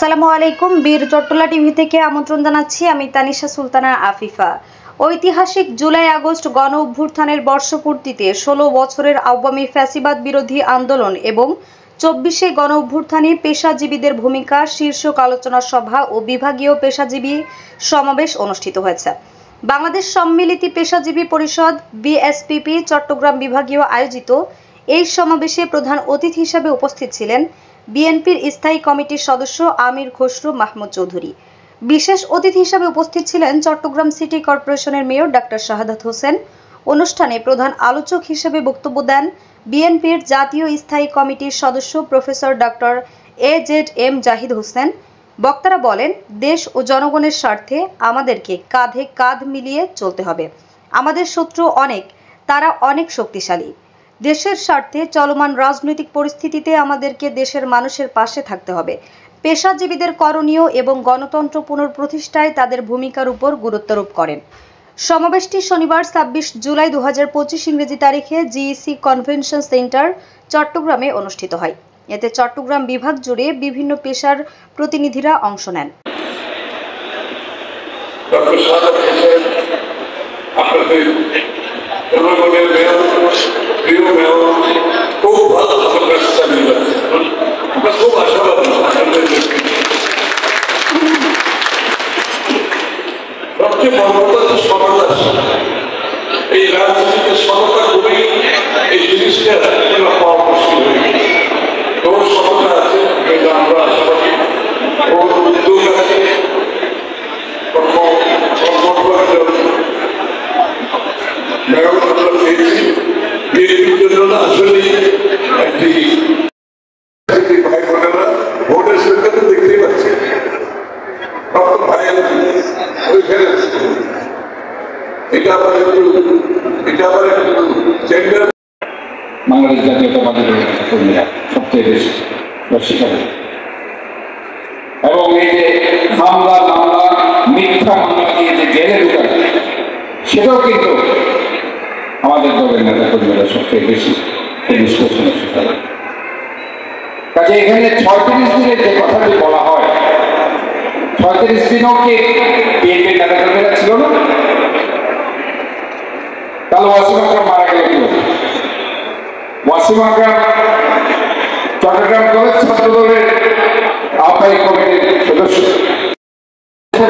আসসালামু আলাইকুম। বীর চট্টলা টিভি থেকে আমন্ত্রণ জানাচ্ছি আমি তানিশা সুলতানা আফিফা। ঐতিহাসিক জুলাই আগস্ট গণ অভ্যুত্থানের বর্ষপূর্তিতে ১৬ বছরের আওয়ামী ফ্যাসিবাদ বিরোধী আন্দোলন এবং ২৪শে গণ অভ্যুত্থানে পেশাজীবীদের ভূমিকা শীর্ষক আলোচনা সভা ও বিভাগীয় পেশাজীবী সমাবেশ অনুষ্ঠিত হয়েছে। বাংলাদেশ সম্মিলিত পেশাজীবী পরিষদ বিএসপিপি চট্টগ্রাম বিভাগীয় আয়োজিত এই সমাবেশে প্রধান অতিথি হিসেবে উপস্থিত ছিলেন বিএনপির স্থায়ী কমিটির সদস্য আমির খসরু মাহমুদ চৌধুরী। বিশেষ অতিথি হিসেবে উপস্থিত ছিলেন চট্টগ্রাম সিটি কর্পোরেশনের মেয়র ডাক্তার শাহাদাত হোসেন। অনুষ্ঠানে প্রধান আলোচক হিসেবে বক্তব্য দেন বিএনপির জাতীয় স্থায়ী কমিটির সদস্য professor doctor AZM Zahid Hossain. বক্তারা বলেন, দেশ ও জনগণের স্বার্থে আমাদেরকে কাঁধে কাঁধ মিলিয়ে চলতে হবে। আমাদের শত্রু অনেক, তারা অনেক শক্তিশালী। দেশের স্বার্থে চলমান রাজনৈতিক পরিস্থিতিতে আমাদেরকে দেশের মানুষের পাশে থাকতে হবে। পেশাজীবীদের করণীয় এবং গণতন্ত্র পুনঃপ্রতিষ্ঠায় তাদের ভূমিকার উপর গুরুত্বারোপ করেন। সমাবেশটি শনিবার ২৬ জুলাই ২০২৫ ইংরেজি তারিখে GEC কনভেনশন সেন্টার চট্টগ্রামে অনুষ্ঠিত হয়। এতে চট্টগ্রাম বিভাগ জুড়ে বিভিন্ন পেশার প্রতিনিধিরা অংশ নেন। সবচেয়ে বড় কথা হচ্ছে সততা। এই রাজনীতিতে সততা খুবই এই জিনিসটা পাওয়া মুশকিল হয়ে গেছে। তোর সততা আছে, কিন্তু আমরা আশা করি ওর উদ্যোগ আছে বিএনপির জন্য আসলে একটি ভাই বোনেরা ভোটের সংখ্যা তো দেখতেই পাচ্ছি ভাই ওইখানে এটা আবার একটু জেন্ডার বাংলাদেশ জাতীয়তাবাদী দলের কর্মীরা সবচেয়ে বেশি স্বীকার এবং এই যে মামলা মিথ্যা মামলা দিয়ে যে জেলে ঢুকায় সেটাও কিন্তু আমাদের দলের নেতা কর্মীরা সবচেয়ে বেশি বিশ্লেষণের শিকার। কাজে এখানে ৩৬ দিনের যে কথাটি বলা হয়, ৩৬ দিনও কি বিএনপির নেতা কর্মীরা ছিল না? তাহলে ওয়াসিম আকরাম মারা গেল কি? ওয়াসিম আকরাম চট্টগ্রাম কলেজ ছাত্র দলের আহ্বায়ক কমিটির সদস্য।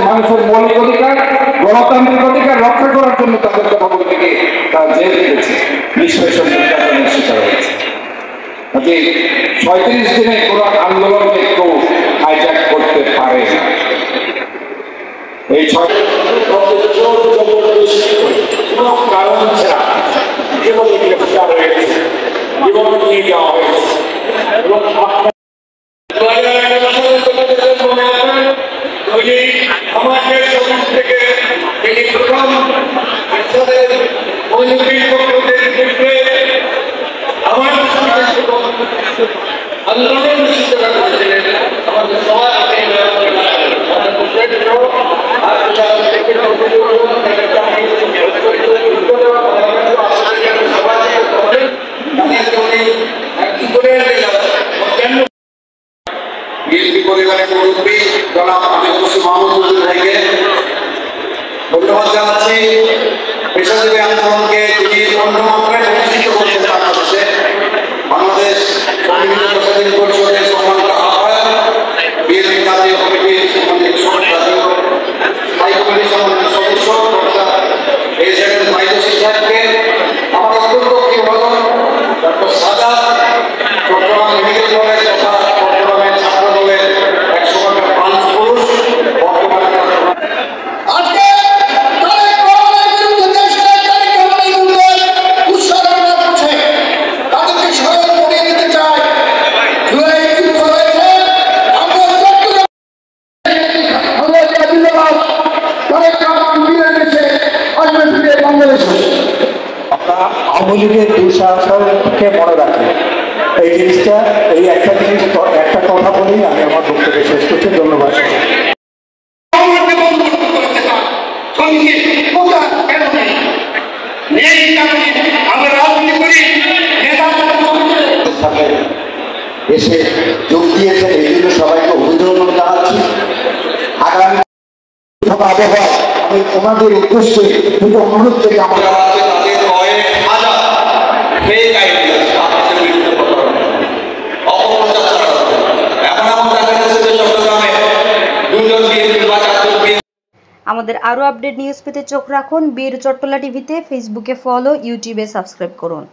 মানুষের মৌলিক অধিকার, গণতান্ত্রিক অধিকার রক্ষা করার জন্য তাদের ভবন থেকে তারা জেল দিয়েছে, নিষ্পেষণ নির্যাতনের শিকার হয়েছে। ৩৬ দিনে কোনো আন্দোলনকে কেউ হাইজ্যাক করতে পারে না। এই কারণ ছাড়া জীবনে গ্রেফতার হয়েছে, জীবন নিয়ে যাওয়া হয়েছে এবং আমাদের সমাজ থেকে তিনি প্রথম আন্দোলনের সূচনা করেছিলেন। আমাদের সমাজ বিএনপি পরিবারের মুরব্বী জনাব আমির খসরু মাহমুদ চৌধুরী ভাইকে ধন্যবাদ জানাচ্ছি। পেশাজীবী আন্দোলনকে তিনি অন্য মাত্রায় প্রতিষ্ঠিত করেছেন বাংলাদেশে। বাংলাদেশ সম্মিলিত পেশাজীবী পরিষদের সম্মানিত আহ্বায়ক, বিএনপি জাতীয় কমিটির সম্মানিত স্থায়ী কমিটির সম্মানিত সদস্য AZM জাহিদ হোসেন সাহেবকে, আমার অত্যন্ত প্রিয় হলেন doctor Sadat, Chittagong medical college তথা চট্টগ্রামের ছাত্র দলের এক সময়কার পাঁচ পুরুষ, বর্তমানে আওয়ামী লীগের দুঃসাহসকে মনে রাখি। এই জিনিসটা এই একটা কথা বলেই আমি আমার বক্তব্য শেষ করছি। ধন্যবাদ। এসে যোগ দিয়েছেন, এই জন্য সবাইকে অভিনন্দন জানাচ্ছি। আগামী আবহাওয়া আমি ওনাদের উদ্দেশ্যে দুটো অনুরোধ থেকে আমার তাদের কয়েক হাজার ফেক আইডিয়া আপনাদের বিরুদ্ধে অপপ্রচার করা হচ্ছে। এখন এমন দেখা যাচ্ছে যে চট্টগ্রামে 2 জন বিএনপি বা 4 জন বিএনপি। আমাদের আরো আপডেট নিউজ পেতে চোখ রাখুন বীর চট্টলা টিভিতে। ফেসবুকে ফলো, ইউটিউবে সাবস্ক্রাইব করুন।